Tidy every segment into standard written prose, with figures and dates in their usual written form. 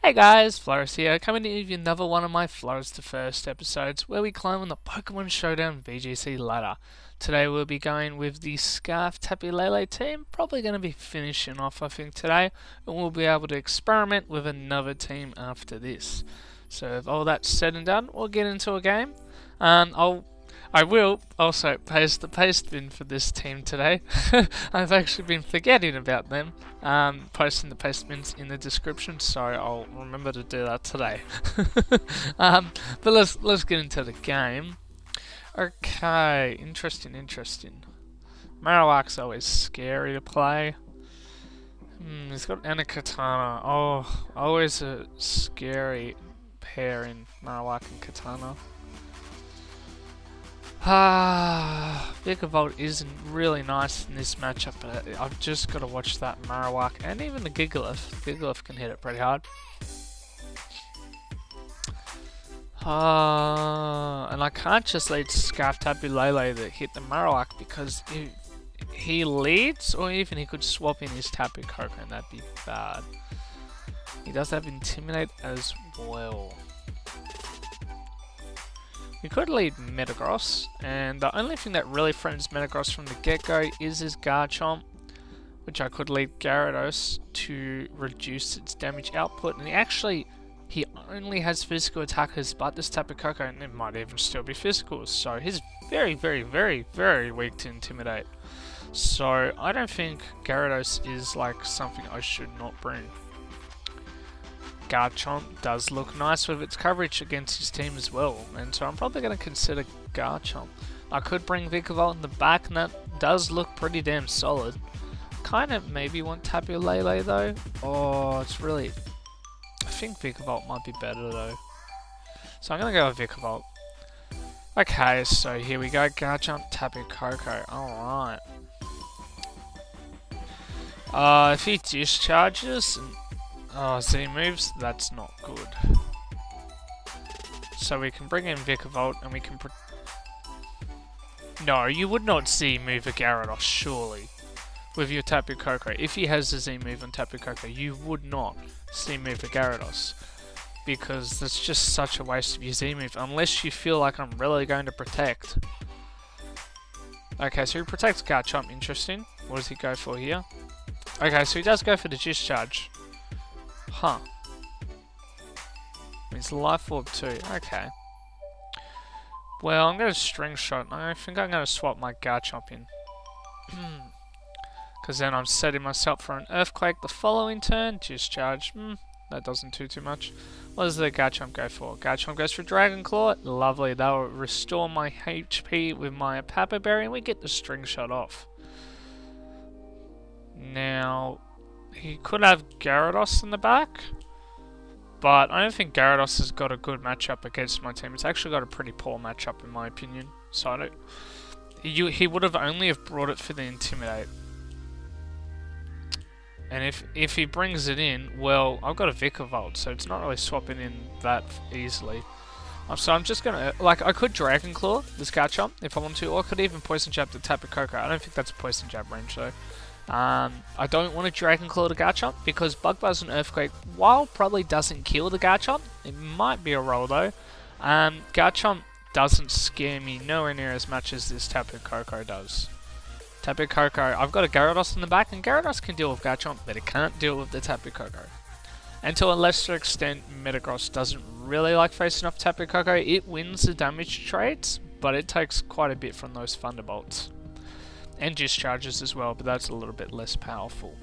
Hey guys, Florist here, coming to give you another one of my Florist to First episodes where we climb on the Pokemon Showdown VGC ladder. Today we'll be going with the Scarf Tapu Lele team, probably going to be finishing off I think today, and we'll be able to experiment with another team after this. So if all that's said and done, we'll get into a game. I will also post the paste bin for this team today. I've actually been forgetting about them. Posting the paste bins in the description, so I'll remember to do that today. But let's get into the game. Okay, interesting. Marowak's always scary to play. He's got Katana. Oh, always a scary pairing, Marowak and Katana. Vikavolt isn't really nice in this matchup, but I've just got to watch that Marowak and even the Gigalith. Gigalith can hit it pretty hard. And I can't just lead Scarf Tapu Lele to hit the Marowak because if he leads, or even he could swap in his Tapu Koko and that'd be bad. He does have Intimidate as well. We could lead Metagross, and the only thing that really threatens Metagross from the get-go is his Garchomp, which I could lead Gyarados to reduce its damage output, and he only has physical attackers, but this Tapu Koko, and it might even still be physical, so he's very weak to Intimidate. So I don't think Gyarados is like something I should not bring. Garchomp does look nice with its coverage against his team as well, and so I'm probably going to consider Garchomp. I could bring Vikavolt in the back, and that does look pretty damn solid. Kind of maybe want Tapu Lele though. Oh, it's really... I think Vikavolt might be better though. So I'm going to go with Vikavolt. Okay, so here we go. Garchomp, Tapu Koko. Alright. If he discharges... Z moves, that's not good. So we can bring in Vikavolt and we can... No, you would not Z move a Gyarados, surely. With your Tapu Koko. If he has a Z move on Tapu Koko, you would not Z move a Gyarados. Because that's just such a waste of your Z move, unless you feel like I'm really going to protect. Okay, so he protects Garchomp, interesting. What does he go for here? Okay, so he does go for the Discharge. Huh. Means Life Orb too. Okay. Well, I'm going to String Shot. I think I'm going to swap my Garchomp in. Because then I'm setting myself for an Earthquake the following turn. Discharge. That doesn't do too much. What does the Garchomp go for? Garchomp goes for Dragon Claw. Lovely. That will restore my HP with my Papa Berry and we get the String Shot off. Now... he could have Gyarados in the back, but I don't think Gyarados has got a good matchup against my team. It's actually got a pretty poor matchup in my opinion. So I don't... he would have only have brought it for the Intimidate. And if he brings it in, well, I've got a Vikavolt, so it's not really swapping in that easily. So I'm just gonna... like, I could Dragon Claw this Garchomp if I want to, or I could even Poison Jab the Tapu Koko. I don't think that's a Poison Jab range though. I don't want to Dragon Claw the Garchomp because Bug Buzz and Earthquake, while probably doesn't kill the Garchomp, it might be a roll though. Garchomp doesn't scare me nowhere near as much as this Tapu Koko does. Tapu Koko, I've got a Gyarados in the back, and Gyarados can deal with Garchomp, but it can't deal with the Tapu Koko. And to a lesser extent, Metagross doesn't really like facing off Tapu Koko. It wins the damage trades, but it takes quite a bit from those Thunderbolts. And Discharges as well, but that's a little bit less powerful.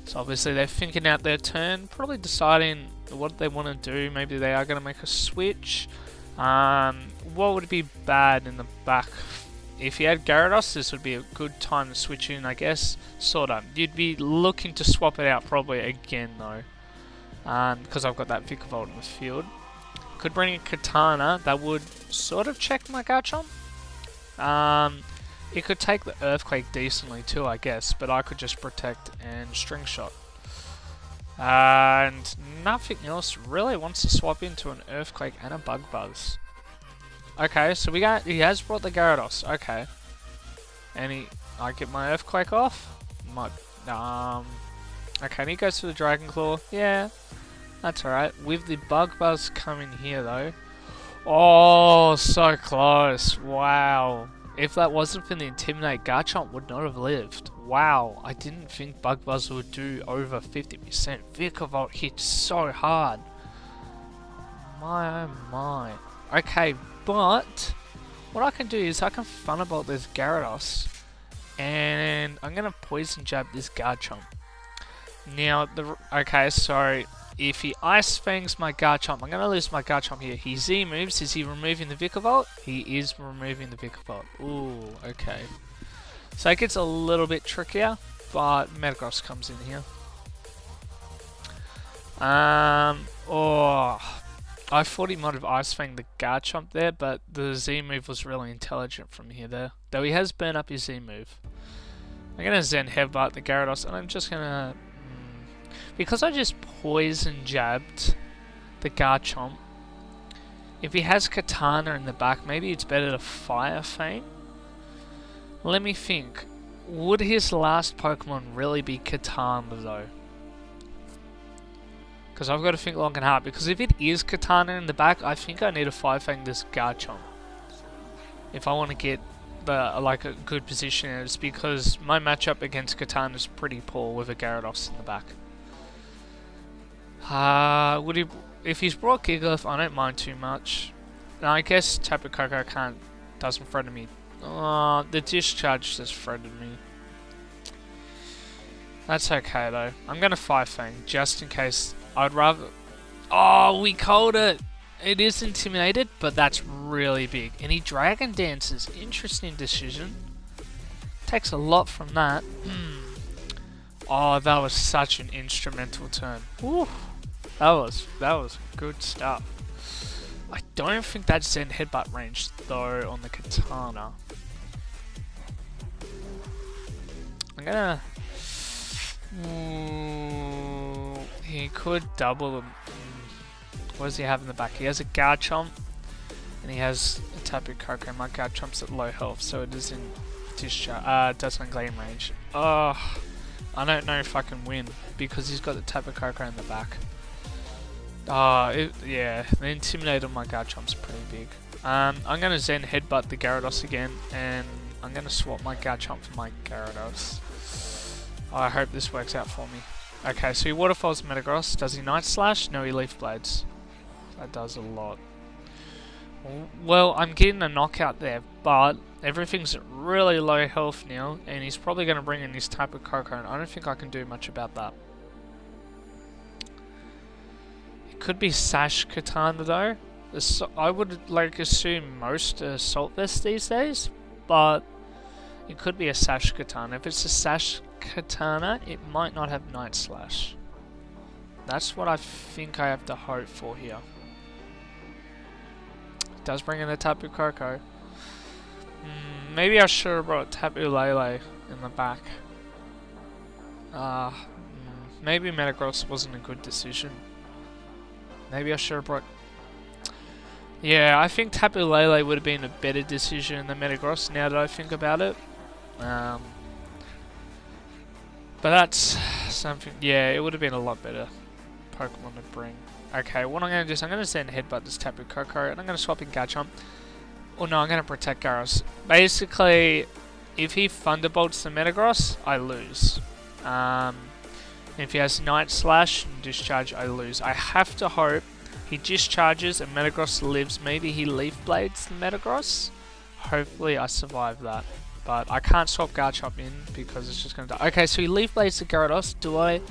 So obviously they're thinking out their turn, probably deciding what they want to do. Maybe they are going to make a switch. What would be bad in the back? If you had Gyarados, this would be a good time to switch in, I guess. Sort of. You'd be looking to swap it out probably again though. Because I've got that Vikavolt in the field. Could bring a Katana, that would sort of check my Garchomp. It could take the Earthquake decently too, I guess, but I could just Protect and String Shot. And nothing else really wants to swap into an Earthquake and a Bug Buzz. Okay, so he has brought the Gyarados, okay. And I get my Earthquake off? Okay, and he goes for the Dragon Claw. Yeah, That's alright. With the Bug Buzz coming here though. Oh, so close. Wow. If that wasn't for the Intimidate, Garchomp would not have lived. Wow. I didn't think Bug Buzz would do over 50%. Vikavolt hit so hard. My oh my. Okay, but what I can do is I can Thunderbolt this Gyarados. And I'm going to Poison Jab this Garchomp. Now, okay, so if he Ice Fangs my Garchomp, I'm going to lose my Garchomp here. He Z moves. Is he removing the Vikavolt? He is removing the Vikavolt. Ooh, okay. So it gets a little bit trickier, but Metagross comes in here. Oh, I thought he might have Ice Fanged the Garchomp there, but the Z move was really intelligent from here there. Though he has burned up his Z move. I'm going to Zen Headbutt the Gyarados, and I'm just going to... because I just Poison Jabbed the Garchomp, if he has Katana in the back, maybe it's better to Fire Fang? Let me think. Would his last Pokemon really be Katana though? Because I've got to think long and hard. Because if it is Katana in the back, I think I need to Fire Fang this Garchomp. If I want to get a good position, it's because my matchup against Katana is pretty poor with a Gyarados in the back. Would he? If he's brought Gigalith, I don't mind too much. And I guess Tapu Koko doesn't threaten me. The Discharge just threatened me. That's okay though. I'm gonna Fire Fang just in case. I'd rather. Oh, we called it. It is Intimidated, but that's really big. And he Dragon Dances. Interesting decision. Takes a lot from that. Oh, that was such an instrumental turn. Woo. That was good stuff. I don't think that's Zen Headbutt range though on the Katana. I'm gonna... he could double him. What does he have in the back? He has a Garchomp and he has a Tapu Koko. My Garchomp's at low health, so it is in Dazzling Gleam range. Oh, I don't know if I can win because he's got the Tapu Koko in the back. Yeah, the Intimidate on my Garchomp's pretty big. I'm going to Zen Headbutt the Gyarados again, and I'm going to swap my Garchomp for my Gyarados. I hope this works out for me. Okay, so he Waterfalls Metagross. Does he Night Slash? No, he Leaf Blades. That does a lot. Well, I'm getting a knockout there, but everything's at really low health now, and he's probably going to bring in his Tapu Koko, and I don't think I can do much about that. It could be Sash Katana though. I would assume most Assault Vest these days, but it could be a Sash Katana. If it's a Sash Katana, it might not have Night Slash. That's what I think I have to hope for here. It does bring in a Tapu Koko. Maybe I should have brought Tapu Lele in the back. Maybe Metagross wasn't a good decision. Maybe I should have brought... Yeah, I think Tapu Lele would have been a better decision than Metagross now that I think about it. But that's something... Yeah, it would have been a lot better Pokemon to bring. Okay, what I'm going to do is I'm going to Zen Headbutt this Tapu Koko, and I'm going to swap in Garchomp. Oh no, I'm going to protect Gyarados. Basically, if he Thunderbolts the Metagross, I lose. If he has Night Slash and Discharge, I lose. I have to hope he Discharges and Metagross lives. Maybe he Leaf Blades the Metagross. Hopefully I survive that. But I can't swap Garchomp in because it's just going to die. Okay, so he Leaf Blades the Gyarados. Do I...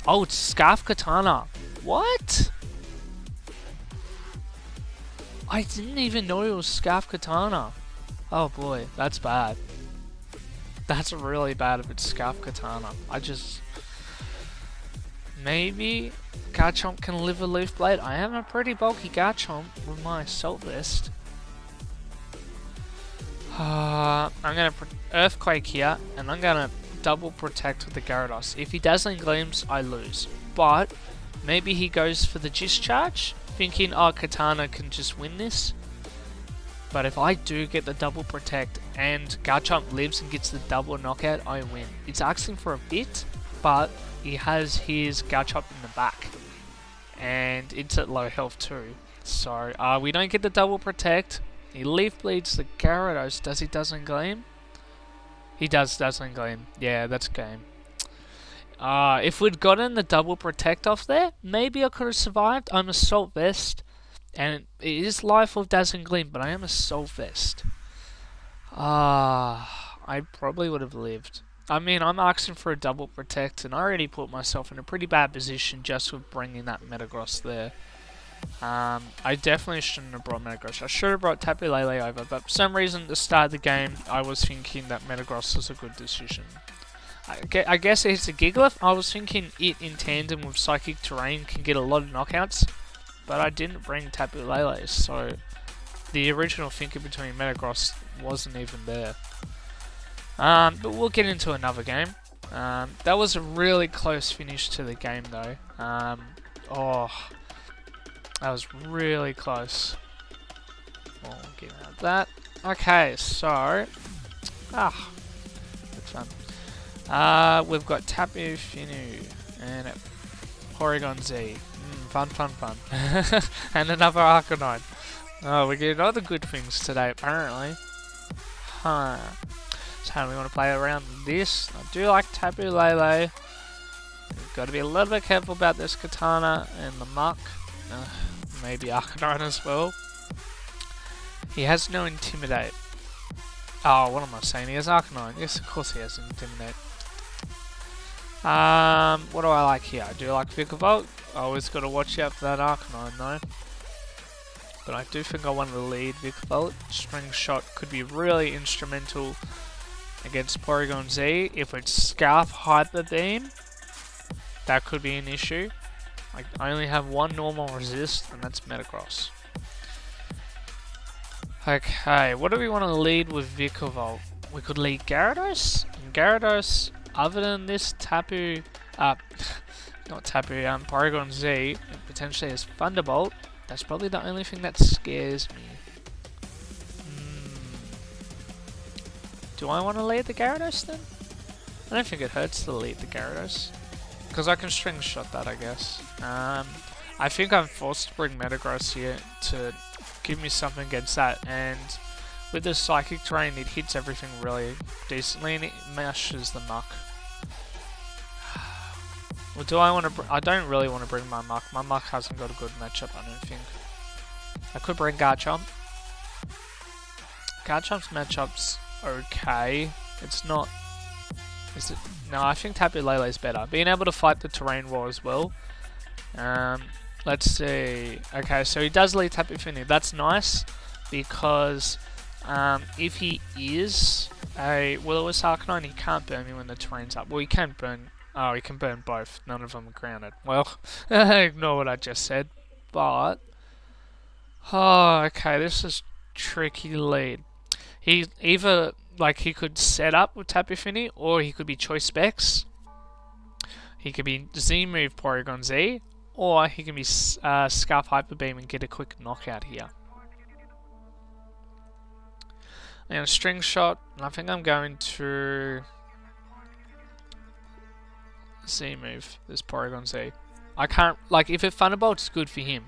Oh, it's Scarf Katana. What? I didn't even know it was Scarf Katana. Oh boy, that's bad. That's really bad if it's Scarf Katana. Maybe Garchomp can live a Leaf Blade. I am a pretty bulky Garchomp with my Assault Vest. I'm going to Earthquake here, and I'm going to double protect with the Gyarados. If he Dazzling Gleams, I lose. But maybe he goes for the Discharge, thinking, oh, Katana can just win this. But if I do get the double protect and Garchomp lives and gets the double knockout, I win. It's asking for a bit, but he has his Garchomp in the back. and it's at low health too. So we don't get the double protect. He leaf bleeds the Gyarados. Does he Dazzling Gleam? He does Dazzling Gleam. Yeah, that's game. If we'd gotten the double protect off there, maybe I could have survived. I'm Assault Vest, and it is life of Dazzling Gleam, but I am Assault Vest. I probably would have lived. I mean, I'm asking for a double protect, and I already put myself in a pretty bad position just with bringing that Metagross there. I definitely shouldn't have brought Metagross. I should have brought Tapu Lele over, but for some reason at the start of the game, I was thinking that Metagross was a good decision. I guess it's a Gigalith. I was thinking it in tandem with Psychic Terrain can get a lot of knockouts, but I didn't bring Tapu Lele, so the original thinking between Metagross wasn't even there. But we'll get into another game. That was a really close finish to the game though. That was really close. We'll get out of that. Okay, so good fun. We've got Tapu, Fini, and Porygon Z. Fun. And another Arcanine. Oh, we're getting other good things today, apparently. Huh. So how do we want to play around this? I do like Tapu Lele. We've got to be a little bit careful about this Katana and the Muck. Maybe Arcanine as well. He has no Intimidate. Oh, what am I saying? He has Arcanine. Yes, of course he has Intimidate. What do I like here? I do like Vikavolt. I always got to watch out for that Arcanine though. But I do think I want to lead Vikavolt. String Shot could be really instrumental against Porygon Z. If it's Scarf Hyper Beam, that could be an issue. I only have one normal resist, and that's Metagross. Okay, what do we want to lead with Vikavolt? We could lead Gyarados. And Gyarados, other than this Tapu, not Tapu, Porygon Z, and potentially as Thunderbolt, that's probably the only thing that scares me. Do I want to lead the Gyarados then? I don't think it hurts to lead the Gyarados. Because I can String Shot that, I guess. I think I'm forced to bring Metagross here to give me something against that. And with the Psychic Terrain, it hits everything really decently and it mashes the Muck. Well, do I want to? I don't really want to bring my Muck. My Muck hasn't got a good matchup, I don't think. I could bring Garchomp. Garchomp's matchup's okay. It's not. Is it? No, I think Tapu Lele is better. Being able to fight the terrain war as well. Let's see. Okay, so he does lead Tapu Fini. That's nice because if he is a Will-O-Wisp Arcanine, he can't burn me when the terrain's up. Well, he can burn. Oh, he can burn both. None of them are grounded. Well, ignore what I just said. But okay, this is tricky lead. He either he could set up with Tapu Fini, or he could be Choice Specs. He could be Z move Porygon Z, or he can be Scarf Hyper Beam and get a quick knockout here. And String Shot, I think I'm going to Z move this Porygon Z. I can't, if it Thunderbolt's good for him.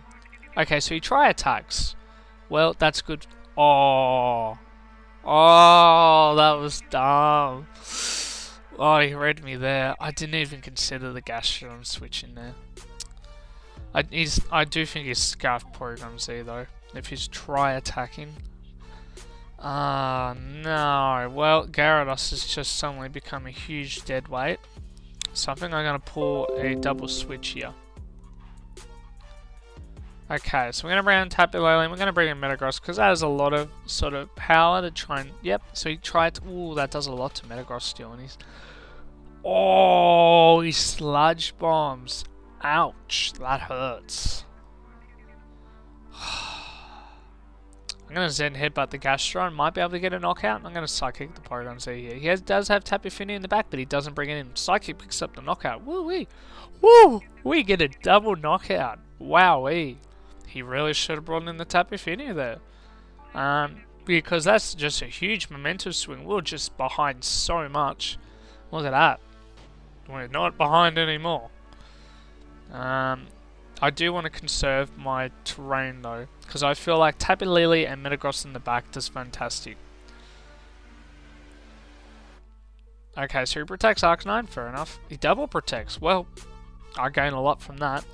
Okay, so he try attacks. Well, that's good. Oh, that was dumb. Oh, he read me there. I didn't even consider the Gastrodon switch in there. I do think he's Scarf Porygon Z though, if he's try attacking. No. Well, Gyarados has just suddenly become a huge dead weight. So I think I'm going to pull a double switch here. Okay, so we're going to bring in Tapu Lele and we're going to bring in Metagross because that has a lot of sort of power to try and... Yep, so he tried to... Ooh, that does a lot to Metagross still. And he's... Oh, he Sludge Bombs. Ouch, that hurts. I'm going to Zen Headbutt the Gastrodon. Might be able to get a knockout. I'm going to Psychic the Porygon Z here. He does have Tapu Fini in the back, but he doesn't bring it in. Psychic picks up the knockout. Woo-wee. Woo! We get a double knockout. Wow-wee. He really should have brought in the Tapu Fini there. Because that's just a huge momentum swing. We're just behind so much. Look at that. We're not behind anymore. I do want to conserve my terrain though, because I feel like Tapu Lele and Metagross in the back does fantastic. Okay, so he protects Arcanine, fair enough. He double protects, well, I gain a lot from that.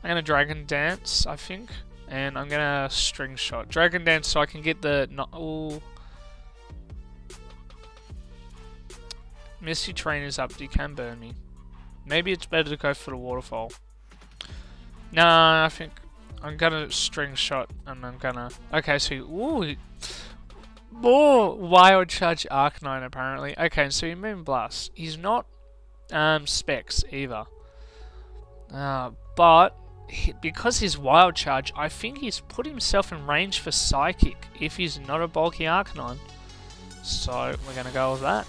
I'm going to Dragon Dance, I think, and I'm going to String Shot. Dragon Dance so I can get the... Ooh. Misty Terrain is up, but he can burn me. Maybe it's better to go for the Waterfall. Nah, I think I'm gonna String Shot and I'm gonna... Okay, so... Ooh! More Wild Charge Arcanine, apparently. Okay, so he Moonblast. He's not Specs, either. But... because he's Wild Charge, I think he's put himself in range for Psychic if he's not a bulky Arcanine. So, we're gonna go with that.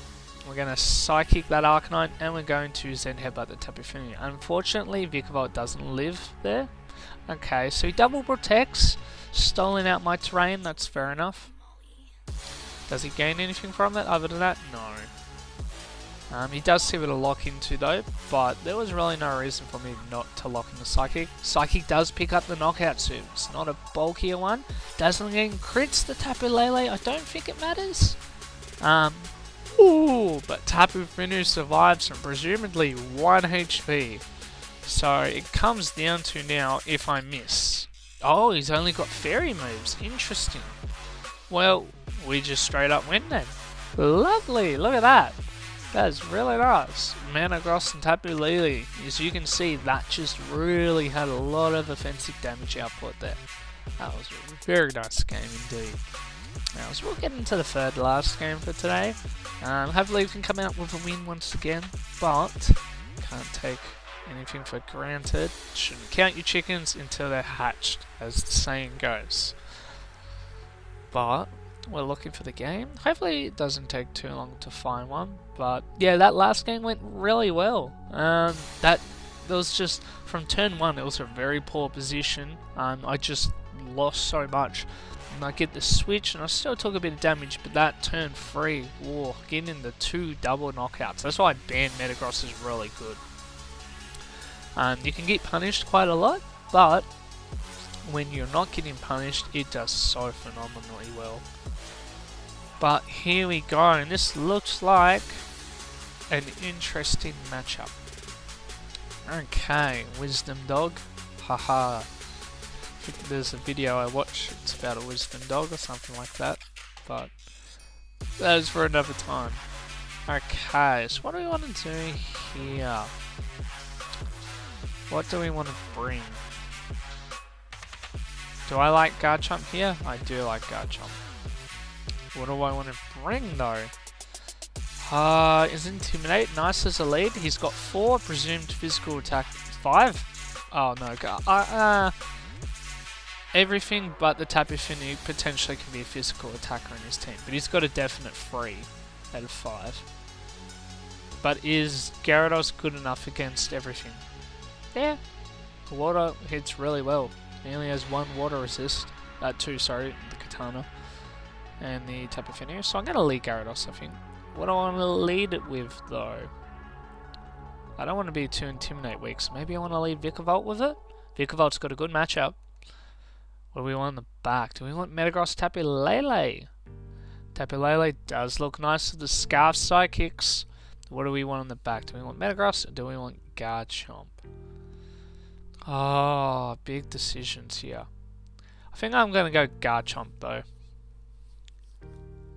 We're going to Psychic that Arcanine, and we're going to Zen Headbutt the Tapu Fini. Unfortunately, Vikavolt doesn't live there. Okay, so he double protects, stolen out my terrain, that's fair enough. Does he gain anything from it other than that? No. He does see what to lock into though, but there was really no reason for me not to lock in the Psychic. Psychic does pick up the Knockout suit. It's not a bulkier one. Doesn't gain crits the Tapu Lele. I don't think it matters. Ooh, but Tapu Fini survives and presumably 1 HP. So it comes down to now if I miss. Oh, he's only got fairy moves. Interesting. Well, we just straight up win then. Lovely, look at that. That is really nice. Metagross and Tapu Lele. As you can see, that just really had a lot of offensive damage output there. That was a very nice game indeed. Now, so we'll get into the third last game for today. Hopefully we can come out with a win once again, but can't take anything for granted. Shouldn't count your chickens until they're hatched, as the saying goes. But we're looking for the game. Hopefully it doesn't take too long to find one. But yeah, that last game went really well. That was just from turn 1. It was a very poor position. I just lost so much. And I get the switch, and I still took a bit of damage. But that turn 3, whoa, getting into 2 double knockouts. That's why Banned Metagross is really good. You can get punished quite a lot, but when you're not getting punished, it does so phenomenally well. But here we go, and this looks like an interesting matchup. Okay, Wisdom Dog. Haha. I think there's a video I watched, it's about a Wisdom Dog or something like that. But that is for another time. Okay, so what do we want to do here? What do we want to bring? Do I like Garchomp here? I do like Garchomp. What do I want to bring though? Is Intimidate nice as a lead? He's got 4 presumed physical attack. 5? Oh no, everything but the Tapu Fini potentially can be a physical attacker in his team, but he's got a definite 3 out of 5. But is Gyarados good enough against everything? Yeah, water hits really well. He only has 1 water resist. 2, sorry, the Katana. And the Tapu Fini. So I'm going to lead Gyarados, I think. What do I want to lead it with, though? I don't want to be too Intimidate weak, so maybe I want to lead Vikavolt with it? Vikavolt's got a good matchup. What do we want in the back? Do we want Metagross Tapu Lele? Tapu Lele does look nice with the Scarf Psychics. What do we want in the back? Do we want Metagross or do we want Garchomp? Oh, big decisions here. I think I'm going to go Garchomp though.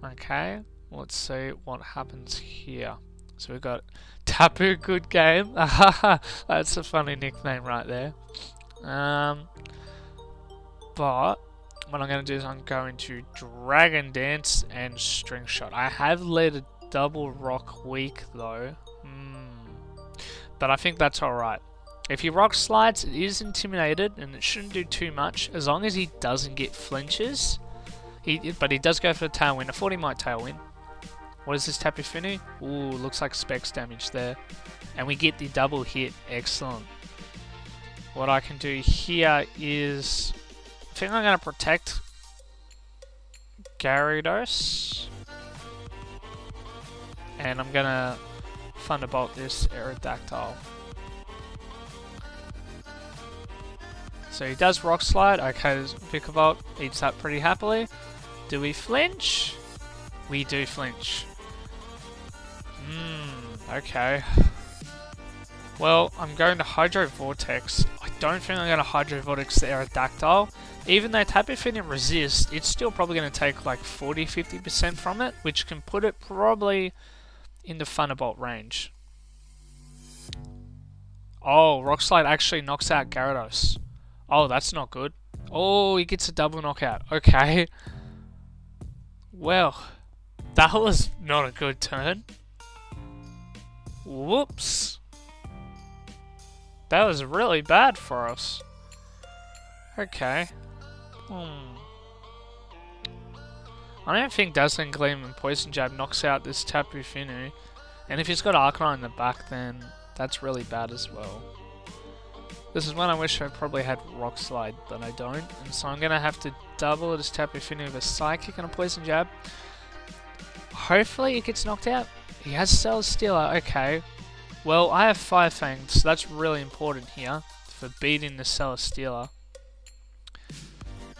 Okay, let's see what happens here. So we've got Tapu, good game. That's a funny nickname right there. But what I'm going to do is I'm going to Dragon Dance and String Shot. I have led a double rock weak though. But I think that's alright. If he rock slides, it is intimidated and it shouldn't do too much as long as he doesn't get flinches. But he does go for the Tailwind. I thought he might Tailwind. What is this Tapu Fini? Ooh, looks like Specs damage there. And we get the double hit. Excellent. What I can do here is... I think I'm going to protect Gyarados. And I'm going to Thunderbolt this Aerodactyl. So he does Rock Slide. Okay, Vikavolt eats that pretty happily. Do we flinch? We do flinch. Okay. Well, I'm going to Hydro Vortex. I don't think I'm going to Hydro Vortex the Aerodactyl. Even though Tapu Fini resist, it's still probably going to take like 40-50% from it, which can put it probably in the Thunderbolt range. Oh, Rock Slide actually knocks out Gyarados. Oh, that's not good. Oh, he gets a double knockout. Okay. Well, that was not a good turn. Whoops. That was really bad for us. Okay. I don't think Dazzling Gleam and Poison Jab knocks out this Tapu Fini. And if he's got Arcanine in the back, then that's really bad as well. This is when I wish I probably had Rock Slide, but I don't. And so I'm going to have to double this Tapu Fini with a Psychic and a Poison Jab. Hopefully it gets knocked out. He has Celesteela, okay. Well, I have Fire Fang, so that's really important here for beating the Celesteela.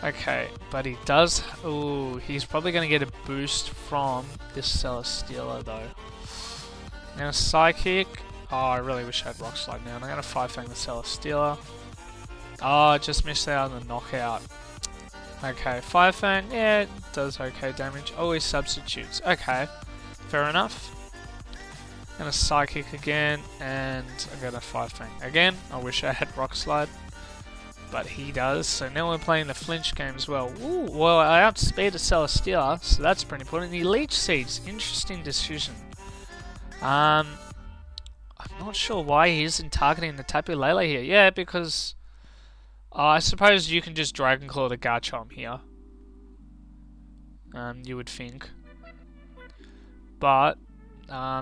Okay, but he does... Ooh, he's probably going to get a boost from this Celesteela though. Now Psychic... Oh, I really wish I had Rock Slide now. And I'm going to Fire Fang the Celesteela. Oh, I just missed out on the knockout. Okay, Fire Fang, yeah, it does okay damage. Oh, he substitutes. Okay, fair enough. Gonna Psychic again, and I'm gonna Fire Fang again. I wish I had Rock Slide, but he does. So now we're playing the flinch game as well. Ooh, well, I outspeed a Celesteela, so that's pretty important. He Leech Seeds, interesting decision. I'm not sure why he isn't targeting the Tapu Lele here. Yeah, because I suppose you can just Dragon Claw the Garchomp here. You would think, but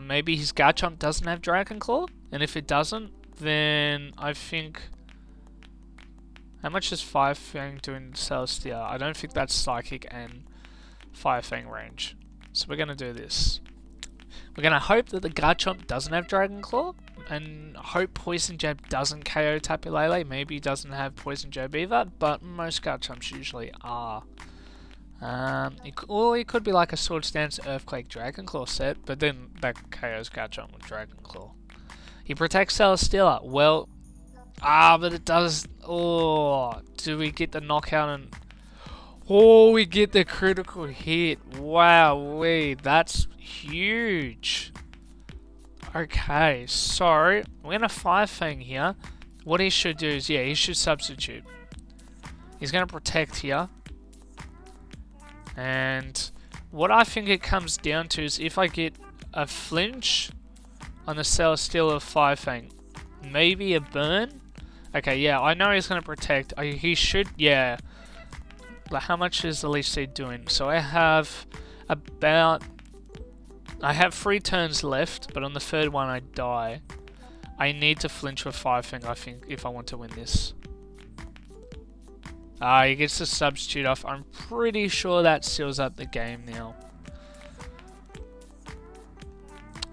maybe his Garchomp doesn't have Dragon Claw, and if it doesn't, then I think... How much is Fire Fang doing to Celesteela? I don't think that's Psychic and Fire Fang range. So we're going to do this. We're going to hope that the Garchomp doesn't have Dragon Claw, and hope Poison Jab doesn't KO Tapu Lele. Maybe he doesn't have Poison Jab either, but most Garchomps usually are. It could be like a Swords Dance Earthquake Dragon Claw set, but then that KO's Garchomp with Dragon Claw. He protects Celesteela. Well, but it does... Oh, do we get the knockout and... Oh, we get the critical hit. Wow, that's huge. Okay, so we're going to Fire Fang here. What he should do is, yeah, he should substitute. He's going to protect here. And what I think it comes down to is if I get a flinch on the Celesteela Fire Fang, maybe a burn. Okay, yeah, I know he's going to protect. He should, yeah. But how much is the Leech Seed doing? So I have about... I have 3 turns left, but on the third one I die. I need to flinch with Fire Fang, I think, if I want to win this. He gets the substitute off. I'm pretty sure that seals up the game now.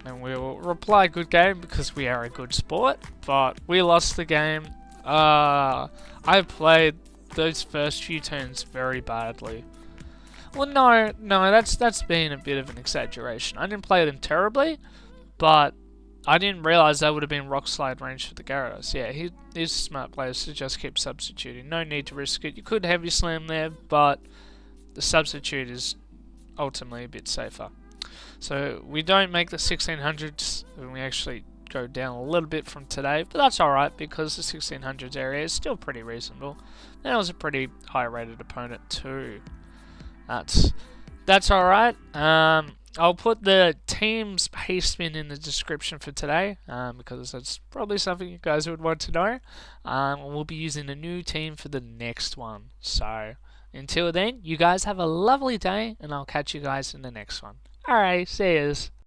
And we'll reply good game because we are a good sport, but we lost the game. I played those first few turns very badly. Well, no, that's been a bit of an exaggeration. I didn't play them terribly, but I didn't realize that would have been Rock Slide range for the Gyarados. Yeah, he's smart players to just keep substituting. No need to risk it. You could Heavy Slam there, but the substitute is ultimately a bit safer. So we don't make the 1600s, and we actually go down a little bit from today, but that's alright because the 1600s area is still pretty reasonable. And it was a pretty high rated opponent too. That's alright. I'll put the team's pace spin in the description for today, because that's probably something you guys would want to know. We'll be using a new team for the next one. So until then, you guys have a lovely day, and I'll catch you guys in the next one. Alright, see yous.